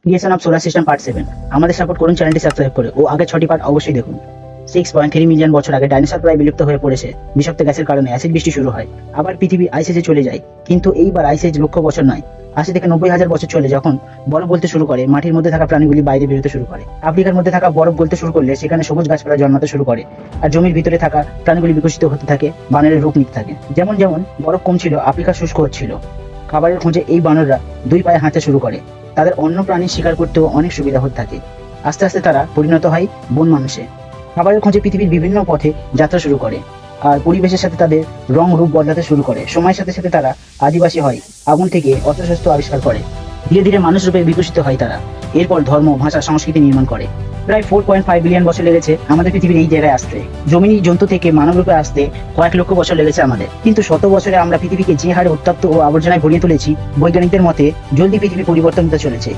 Creation of solar system part 7। আমাদের support করুন, চ্যানেলটি সাবস্ক্রাইব করে ও আগে 6টি পার্ট অবশ্যই দেখুন। 6.3 মিলিয়ন বছর আগে ডাইনোসর প্রায় বিলুপ্ত হয়ে পড়েছে। বিষাক্ত গ্যাসের কারণে অ্যাসিড বৃষ্টি শুরু হয়। আবার পৃথিবী আইস এজে চলে যায়, কিন্তু এইবার আইস এজ লক্ষ বছর নয়, 80 থেকে 90,000 বছর চলে। যখন বরফ গলতে শুরু করে, মাটির মধ্যে থাকা প্রাণীগুলি বাইরে বেরোতে শুরু করে। আফ্রিকার মধ্যে থাকা বরফ গলতে শুরু করলে সেখানে সবুজ গাছপালা জন্মাতে শুরু করে, আর জমির ভিতরে থাকা প্রাণীগুলি বিকশিত হতে থাকে, বানরের রূপ নিতে থাকে। যেমন যেমন বরফ কমছিল, আফ্রিকা শুষ্ক হচ্ছিল। খাবারের খোঁজে এই বানররা 2 পায়ে হাঁটতে শুরু করে। তাদের অন্য প্রাণী শিকার করতেও অনেক সুবিধা হতে থাকে। আস্তে আস্তে তারা পরিণত হয় বন মানুষে। খাবারের খোঁজে পৃথিবীর বিভিন্ন পথে যাত্রা শুরু করে, আর পরিবেশের সাথে তাদের রং রূপ বদলাতে শুরু করে। সময়ের সাথে সাথে তারা আদিবাসী হয়, আগুন থেকে অস্ত্রশস্ত্র আবিষ্কার করে। ধীরে ধীরে মানুষ রূপে বিকশিত হয় তারা। এরপর ধর্ম, ভাষা, সংস্কৃতি নির্মাণ করে। প্রায় 4.5 বিলিয়ন বছর লেগেছে আমাদের পৃথিবীর এই জায়গায় আসতে। জমিনি জন্তু থেকে মানব রূপে আসতে কয়েক লক্ষ বছর লেগেছে আমাদের। কিন্তু শত বছরে আমরা পৃথিবীকে যে হারে উত্তপ্ত ও আবর্জনায় ভরিয়ে তুলেছি, বৈজ্ঞানিকদের মতে জলদি পৃথিবী পরিবর্তন হতে চলেছে।